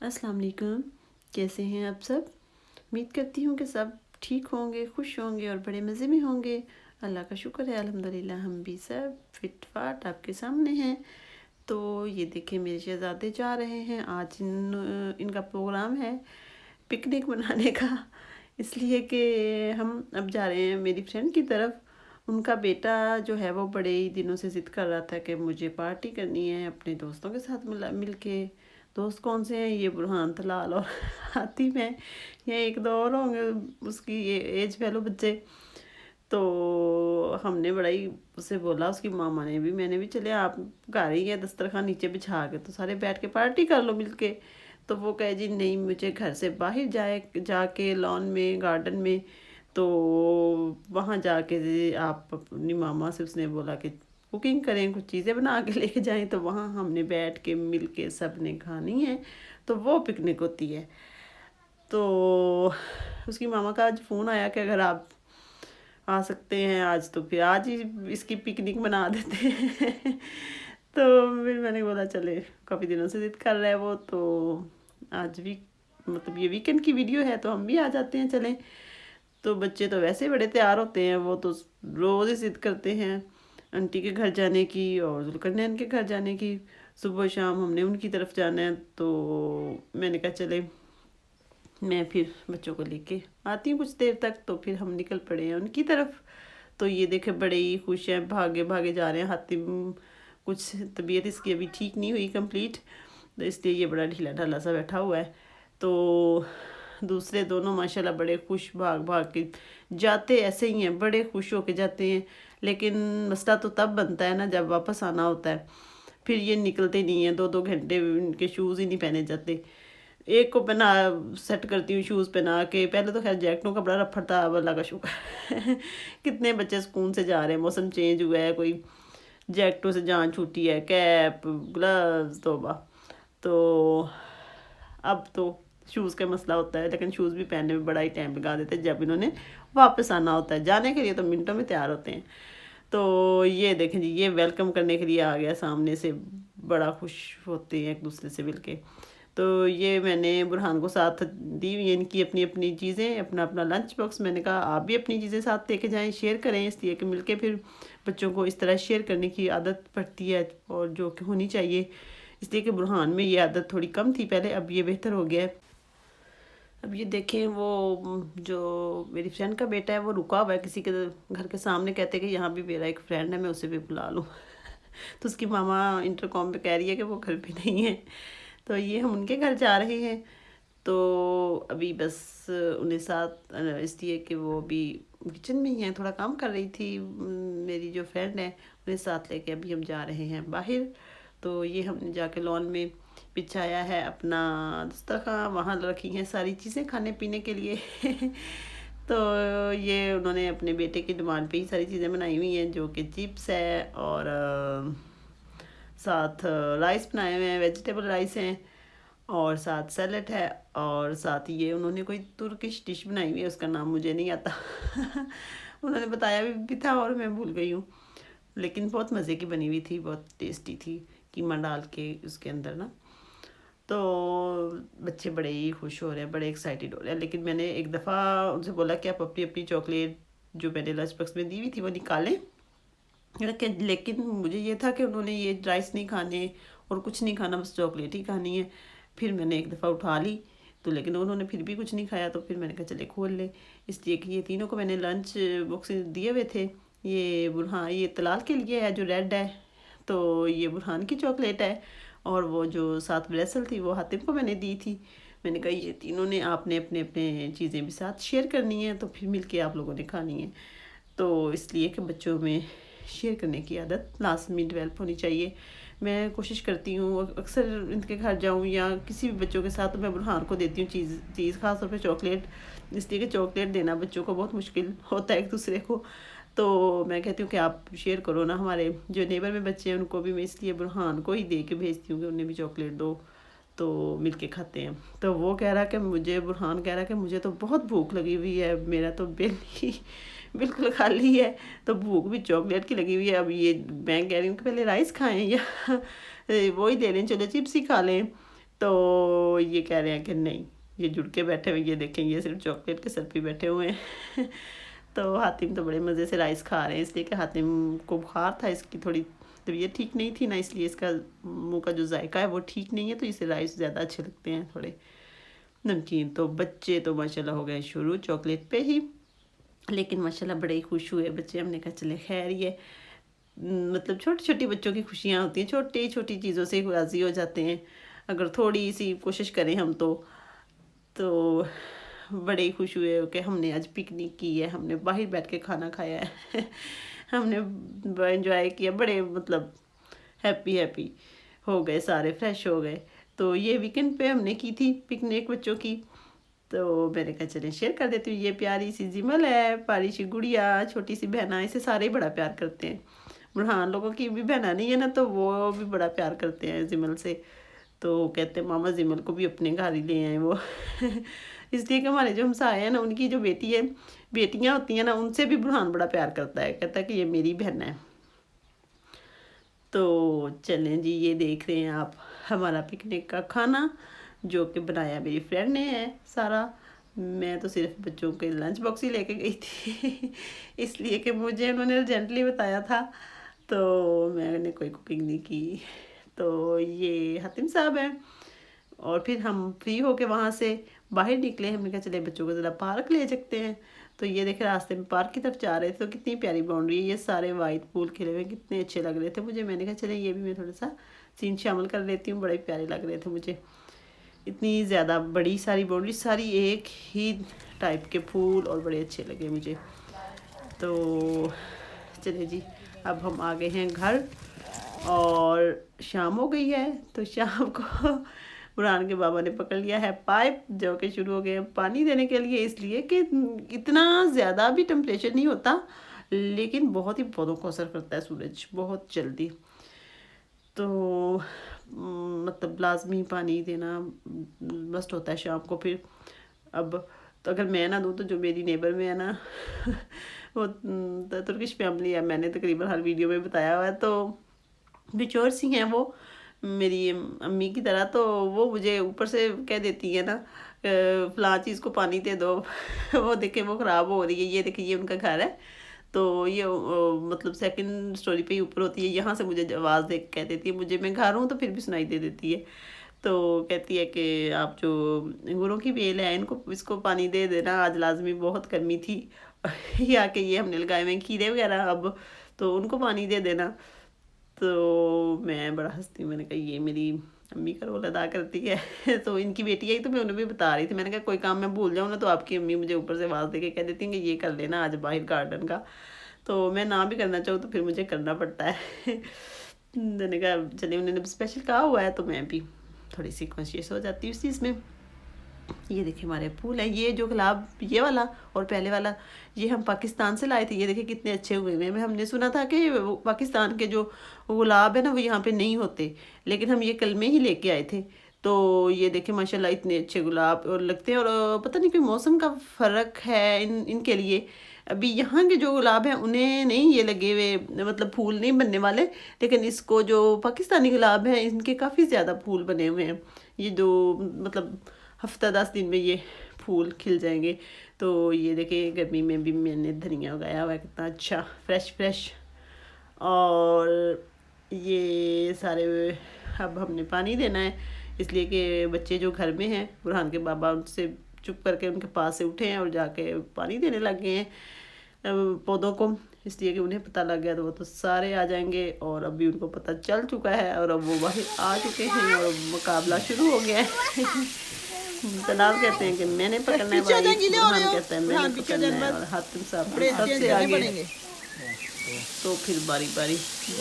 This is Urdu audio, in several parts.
السلام علیکم، کیسے ہیں آپ سب؟ امید کرتی ہوں کہ سب ٹھیک ہوں گے، خوش ہوں گے اور بڑے مزے میں ہوں گے۔ اللہ کا شکر ہے، الحمدللہ ہم بھی سب فٹ فاٹ آپ کے سامنے ہیں۔ تو یہ دیکھیں میرے شہزادے جا رہے ہیں، آج ان کا پروگرام ہے پکنک منانے کا، اس لیے کہ ہم اب جا رہے ہیں میری فرینڈ کی طرف۔ ان کا بیٹا جو ہے وہ بڑے ہی دنوں سے ضد کر رہا تھا کہ مجھے پارٹی کرنی ہے اپنے دوستوں کے ساتھ مل کے۔ دوست کون سے ہیں؟ یہ برہان طلال اور حاتم ہیں، یا ایک دو اور ہوں گے اس کی یہ ایج فیلو بچے۔ تو ہم نے بڑا ہی اسے بولا، اس کی ماما نے بھی، میں نے بھی، چلے آپ گھر ہی ہے، دسترخوان نیچے بچھا کے تو سارے بیٹھ کے پارٹی کر لو مل کے۔ تو وہ کہے جی نہیں، مجھے گھر سے باہر جا کے لان میں، گارڈن میں، تو وہاں جا کے آپ اپنی ماما سے، اس نے بولا کہ کوکنگ کریں، کچھ چیزیں بنا کے لے کے جائیں، تو وہاں ہم نے بیٹھ کے مل کے سب نے کھانی ہے، تو وہ پکنک ہوتی ہے۔ تو اس کی ماما کا آج فون آیا کہ اگر آپ آ سکتے ہیں آج، تو پھر آج ہی اس کی پکنک بنا دیتے ہیں۔ تو پھر میں نے بولا چلے، کافی دنوں سے ضد کر رہا ہے وہ، تو آج بھی مطلب یہ ویکنڈ کی ویڈیو ہے تو ہم بھی آ جاتے ہیں چلیں۔ تو بچے تو ویسے بڑے تیار ہوتے ہیں، وہ تو روز ہی ضد کرتے ہیں انٹی کے گھر جانے کی اور ذوالقرنین کے گھر جانے کی۔ صبح شام ہم نے ان کی طرف جانا ہے، تو میں نے کہا چلے میں پھر بچوں کو لے کے آتی ہوں کچھ دیر تک، تو پھر ہم نکل پڑے ہیں ان کی طرف۔ تو یہ دیکھے بڑے ہی خوش ہیں، بھاگے بھاگے جا رہے ہیں۔ حاتم کچھ طبیعت اس کی ابھی ٹھیک نہیں ہوئی کمپلیٹ، تو اس لیے یہ بڑا ڈھیلا ڈھالا سا بیٹھا ہوا ہے۔ تو دوسرے دونوں ماشاءاللہ بڑے خوش، بھاگ بھاگ کے جاتے ایسے ہی ہیں، بڑے خوش ہو کے جاتے ہیں، لیکن مسئلہ تو تب بنتا ہے نا جب واپس آنا ہوتا ہے۔ پھر یہ نکلتے نہیں ہیں، 2 گھنٹے ان کے شوز ہی نہیں پہنے جاتے۔ ایک کو پہنا سیٹ کرتی ہوں شوز پہنا کے، پہلے تو خیر جیکٹوں کا بڑا رفڑ تھا، اب اللہ کا شکر کتنے بچے سکون سے جا رہے ہیں، موسم چینج ہوا ہے، کوئی جیکٹوں سے جان چھوٹی ہے، کیپ، گلوز، توبہ۔ تو اب تو شوز کا مسئلہ ہوتا ہے، لیکن شوز بھی پہننے میں بڑا ہی ٹائم لگا دیتے ہیں جب انہوں نے واپس آنا ہوتا ہے۔ جانے کے لیے تو منٹوں میں تیار ہوتے ہیں۔ تو یہ دیکھیں جی، یہ ویلکم کرنے کے لیے آ گیا سامنے سے، بڑا خوش ہوتے ہیں ایک دوسرے سے مل کے۔ تو یہ میں نے برہان کو ساتھ دی ہوئی ہیں ان کی اپنی اپنی چیزیں، اپنا اپنا لنچ باکس۔ میں نے کہا آپ بھی اپنی چیزیں ساتھ لے کے جائیں، شیئر کریں، اس لیے کہ مل کے پھر بچوں کو اس طرح شیئر کرنے کی عادت پڑتی ہے، اور جو کہ ہونی چاہیے، اس لیے کہ برہان میں یہ عادت تھوڑی کم تھی پہلے، اب یہ بہتر ہو گیا ہے۔ اب یہ دیکھیں، وہ جو میری فرینڈ کا بیٹا ہے وہ رکا ہوا ہے کسی کے گھر کے سامنے، کہتے کہ یہاں بھی میرا ایک فرینڈ ہے، میں اسے بھی بلا لوں۔ تو اس کی ماما انٹر کام پہ کہہ رہی ہے کہ وہ گھر پہ نہیں ہے، تو یہ ہم ان کے گھر جا رہے ہیں۔ تو ابھی بس انہیں ساتھ، اس لیے کہ وہ ابھی کچن میں ہی ہیں، تھوڑا کام کر رہی تھی میری جو فرینڈ ہے، انہیں ساتھ لے کے ابھی ہم جا رہے ہیں باہر۔ تو یہ ہم نے جا کے لان میں بچھایا ہے اپنا دسترخوان، وہاں رکھی ہیں ساری چیزیں کھانے پینے کے لیے۔ تو یہ انہوں نے اپنے بیٹے کی ڈیمانڈ پہ ہی ساری چیزیں بنائی ہوئی ہیں، جو کہ چپس ہے، اور ساتھ رائس بنائے ہوئے ہیں، ویجیٹیبل رائس ہیں، اور ساتھ سیلڈ ہے، اور ساتھ یہ انہوں نے کوئی ترکش ڈش بنائی ہوئی ہے، اس کا نام مجھے نہیں آتا۔ انہوں نے بتایا بھی تھا اور میں بھول گئی ہوں، لیکن بہت مزے کی بنی ہوئی تھی، بہت ٹیسٹی تھی، قیمہ ڈال کے اس کے اندر نا۔ تو بچے بڑے ہی خوش ہو رہے ہیں، بڑے ایکسائٹیڈ ہو رہے ہیں۔ لیکن میں نے ایک دفعہ ان سے بولا کہ آپ اپنی اپنی چاکلیٹ جو میں نے لنچ باکس میں دی ہوئی تھی وہ نکالیں، لیکن مجھے یہ تھا کہ انہوں نے یہ رائس نہیں کھانے اور کچھ نہیں کھانا، بس چاکلیٹ ہی کھانی ہے۔ پھر میں نے ایک دفعہ اٹھا لی، تو لیکن انہوں نے پھر بھی کچھ نہیں کھایا، تو پھر میں نے کہا چلے کھول لیں، اس لیے کہ یہ تینوں کو میں نے لنچ باکس دیے ہوئے تھے۔ یہ برہان، یہ طلال کے لیے ہے جو ریڈ ہے، تو یہ برہان کی چاکلیٹ ہے، اور وہ جو ساتھ بریسل تھی وہ حاتم کو میں نے دی تھی۔ میں نے کہا یہ تینوں نے، آپ نے اپنے اپنے چیزیں بھی ساتھ شیئر کرنی ہیں، تو پھر مل کے آپ لوگوں نے کھانی ہے۔ تو اس لیے کہ بچوں میں شیئر کرنے کی عادت لازمی ڈیولپ ہونی چاہیے۔ میں کوشش کرتی ہوں اکثر ان کے گھر جاؤں یا کسی بھی بچوں کے ساتھ، تو میں برہان کو دیتی ہوں چیز خاص طور پہ چاکلیٹ، اس لیے کہ چاکلیٹ دینا بچوں کو بہت مشکل ہوتا ہے ایک دوسرے کو۔ تو میں کہتی ہوں کہ آپ شیئر کرو نا، ہمارے جو نیبر میں بچے ہیں ان کو بھی میں اس لیے برہان کو ہی دے کے بھیجتی ہوں کہ انہیں بھی چاکلیٹ دو، تو مل کے کھاتے ہیں۔ تو وہ کہہ رہا کہ برہان کہہ رہا کہ مجھے تو بہت بھوک لگی ہوئی ہے، میرا تو بل ہی بالکل خالی ہے، تو بھوک بھی چاکلیٹ کی لگی ہوئی ہے۔ اب یہ میں کہہ رہی ہوں کہ پہلے رائس کھائیں یا وہی لے لیں، چلو چپس ہی کھا لیں۔ تو یہ کہہ رہے ہیں کہ نہیں یہ جڑ کے بیٹھے ہوئے، یہ دیکھیں یہ صرف چاکلیٹ کے سر پہ بیٹھے ہوئے ہیں تو حاتم تو بڑے مزے سے رائس کھا رہے ہیں، اس لیے کہ حاتم کو بخار تھا، اس کی تھوڑی طبیعت ٹھیک نہیں تھی نا، اس لیے اس کا منہ کا جو ذائقہ ہے وہ ٹھیک نہیں ہے، تو اسے رائس زیادہ اچھے لگتے ہیں تھوڑے نمکین۔ تو بچے تو ماشاءاللہ ہو گئے شروع چاکلیٹ پہ ہی، لیکن ماشاءاللہ بڑے ہی خوش ہوئے بچے۔ ہم نے کہا چلے خیر، یہ مطلب چھوٹی چھوٹی بچوں کی خوشیاں ہوتی ہیں، چھوٹی چھوٹی چیزوں سے راضی ہو جاتے ہیں، اگر تھوڑی سی کوشش کریں ہم تو بڑے ہی خوش ہوئے کہ ہم نے آج پکنک کی ہے، ہم نے باہر بیٹھ کے کھانا کھایا ہے ہم نے انجوائے کیا، بڑے مطلب ہیپی ہو گئے، سارے فریش ہو گئے۔ تو یہ ویکنڈ پہ ہم نے کی تھی پکنک بچوں کی، تو میں نے کہا چلیں شیئر کر دیتی ہوں۔ یہ پیاری سی زمل ہے، پیاری سی گڑیا، چھوٹی سی بہنا، اسے سارے بڑا پیار کرتے ہیں۔ برہان لوگوں کی بھی بہنا نہیں ہے نا، تو وہ بھی بڑا پیار کرتے ہیں زمل سے، تو کہتے ہیں ماما زمل کو بھی اپنے گھر ہی لے آئے وہ اس لیے کہ ہمارے جو ہمسائے ہیں نا، ان کی جو بیٹیاں ہوتی ہیں نا، ان سے بھی برہان بڑا پیار کرتا ہے، کہتا ہے کہ یہ میری بہن ہے۔ تو چلیں جی، یہ دیکھ رہے ہیں آپ ہمارا پکنک کا کھانا، جو کہ بنایا میری فرینڈ نے ہے سارا، میں تو صرف بچوں کے لنچ باکس ہی لے کے گئی تھی اس لیے کہ مجھے انہوں نے ارجنٹلی بتایا تھا، تو میں نے کوئی کوکنگ نہیں کی۔ تو یہ حاتم صاحب ہیں، اور پھر ہم فری ہو کے وہاں سے باہر نکلے، ہم نے کہا چلے بچوں کو ذرا پارک لے سکتے ہیں۔ تو یہ دیکھیں راستے میں پارک کی طرف جا رہے تھے، تو کتنی پیاری باؤنڈری ہے، یہ سارے وائٹ پھول کھلے ہوئے کتنے اچھے لگ رہے تھے مجھے، میں نے کہا چلے یہ بھی میں تھوڑا سا سین شامل کر لیتی ہوں، بڑے پیارے لگ رہے تھے مجھے، اتنی زیادہ بڑی ساری باؤنڈری، ساری ایک ہی ٹائپ کے پھول، اور بڑے اچھے لگے مجھے۔ تو چلے جی، اب ہم آ گئے ہیں گھر اور شام ہو گئی ہے، تو شام کو برہان کے بابا نے پکڑ لیا ہے پائپ، جو کہ شروع ہو گئے پانی دینے کے لیے، اس لیے کہ اتنا زیادہ بھی ٹمپریچر نہیں ہوتا، لیکن بہت ہی پودوں کو اثر کرتا ہے سورج بہت جلدی، تو مطلب لازمی پانی دینا مسٹ ہوتا ہے شام کو۔ پھر اب تو اگر میں نہ دوں تو جو میری نیبر میں ہے نا وہ ترکش فیملی ہے، میں نے تقریباً ہر ویڈیو میں بتایا ہوا ہے، تو بچور سی ہیں وہ میری امی کی طرح، تو وہ مجھے اوپر سے کہہ دیتی ہے نا فلاں چیز کو پانی دے دو وہ دیکھیں وہ خراب ہو رہی ہے، یہ دیکھیں یہ ان کا گھر ہے، تو یہ مطلب سیکنڈ سٹوری پہ ہی اوپر ہوتی ہے، یہاں سے مجھے آواز دے کے کہہ دیتی ہے، مجھے میں گھر ہوں تو پھر بھی سنائی دے دیتی ہے، تو کہتی ہے کہ آپ جو انگوروں کی بیل ہے اس کو پانی دے دینا، آج لازمی بہت گرمی تھی یا کہ یہ ہم نے لگائے ہوئے کھیرے وغیرہ، اب تو ان کو پانی دے دینا۔ تو میں بڑا ہنستی ہوں، میں نے کہا یہ میری امی کا رول ادا کرتی ہے تو ان کی بیٹی آئی تو میں انہیں بھی بتا رہی تھی، میں نے کہا کوئی کام میں بھول جاؤں نا تو آپ کی امی مجھے اوپر سے آواز دے کے کہہ دیتی ہیں کہ یہ کر لینا آج باہر گارڈن کا، تو میں نہ بھی کرنا چاہوں تو پھر مجھے کرنا پڑتا ہے میں نے کہا چلیے انہوں نے اسپیشل کہا ہوا ہے تو میں بھی تھوڑی سی کانشیس ہو جاتی ہوں اس چیز میں۔ یہ دیکھیں ہمارے پھول ہیں، یہ جو گلاب یہ والا اور پہلے والا یہ ہم پاکستان سے لائے تھے، یہ دیکھیں کتنے اچھے ہوئے ہیں، ہم نے سنا تھا کہ پاکستان کے جو گلاب ہے نا وہ یہاں پہ نہیں ہوتے، لیکن ہم یہ کل میں ہی لے کے آئے تھے، تو یہ دیکھیں ماشاءاللہ اتنے اچھے گلاب اور لگتے ہیں، اور پتہ نہیں کوئی موسم کا فرق ہے ان کے لیے، ابھی یہاں کے جو گلاب ہیں انہیں نہیں یہ لگے ہوئے مطلب پھول نہیں بننے والے، لیکن اس کو جو پاکستانی گلاب ہیں ان کے کافی زیادہ پھول بنے ہوئے ہیں، یہ جو مطلب ہفتہ 10 دن میں یہ پھول کھل جائیں گے۔ تو یہ دیکھیں گرمی میں بھی میں نے دھنیا اگایا ہوا ہے کتنا اچھا فریش، اور یہ سارے اب ہم نے پانی دینا ہے، اس لیے کہ بچے جو گھر میں ہیں برہان کے بابا ان سے چپ کر کے ان کے پاس سے اٹھے ہیں اور جا کے پانی دینے لگ گئے ہیں پودوں کو، اس لیے کہ انہیں پتہ لگ گیا تو وہ تو سارے آ جائیں گے، اور ابھی ان کو پتہ چل چکا ہے اور اب وہ باہر آ چکے ہیں اور مقابلہ شروع ہو گیا ہے طلال کہتے ہیں کہ میں نے پکڑنا ہے بھائی، برہان کہتا ہے میں نے پکڑنا ہے، اور حاتم صاحب سب سے آگے، تو پھر باری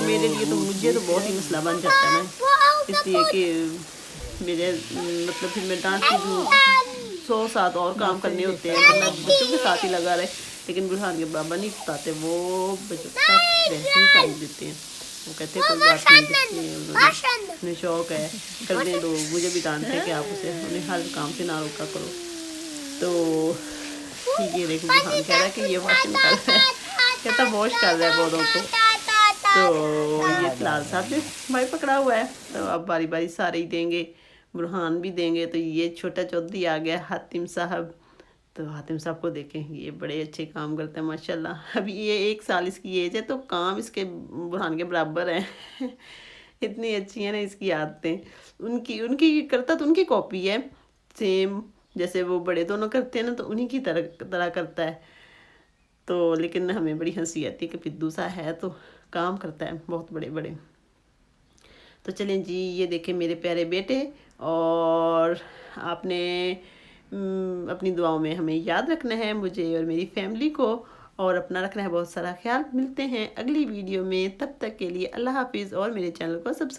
میرے لیے تو مجھے تو بہت ہی مسئلہ بن جاتا ہے نا، اس لیے کہ میرے مطلب پھر میں ڈانٹتی ہوں، 100 ساتھ اور کام کرنے ہوتے ہیں، بندہ بچوں کے ساتھ ہی لگا رہے، لیکن برہان کے بابا نہیں بتاتے، وہ بچوں کے ساتھ ویسے ہی ٹائم دیتے ہیں، وہ کہتے ہیں کوئی بات نہیں، انہیں شوق ہے کرنے دو، مجھے بھی ڈانٹتے ہیں کہ آپ انہیں ہر کام سے نہ روکا کرو۔ تو یہ دیکھو برہان کہہ رہا ہے کہ یہ واشنگ کر رہا ہے، کہتا واش کر رہا ہے پودوں کو، تو یہ طلال صاحب نے بھائی پکڑا ہوا ہے، تو اب باری سارے ہی دیں گے، برہان بھی دیں گے۔ تو یہ چھوٹا چودھری آ گیا حاتم صاحب، تو حاتم صاحب کو دیکھیں یہ بڑے اچھے کام کرتے ہیں ماشاءاللہ۔ ابھی یہ 1 سال اس کی ایج ہے تو کام اس کے برہان کے برابر ہیں اتنی اچھی ہیں نا اس کی عادتیں، ان کی کرتا تو ان کی کاپی ہے سیم، جیسے وہ بڑے دونوں کرتے ہیں نا تو انہی کی طرح کرتا ہے۔ تو لیکن ہمیں بڑی ہنسی آتی ہے کہ پدو سا ہے تو کام کرتا ہے بہت بڑے بڑے۔ تو چلیں جی، یہ دیکھیں میرے پیارے بیٹے، اور آپ نے اپنی دعاؤں میں ہمیں یاد رکھنا ہے، مجھے اور میری فیملی کو، اور اپنا رکھنا ہے بہت سارا خیال۔ ملتے ہیں اگلی ویڈیو میں، تب تک کے لیے اللہ حافظ، اور میرے چینل کو سبسکرائب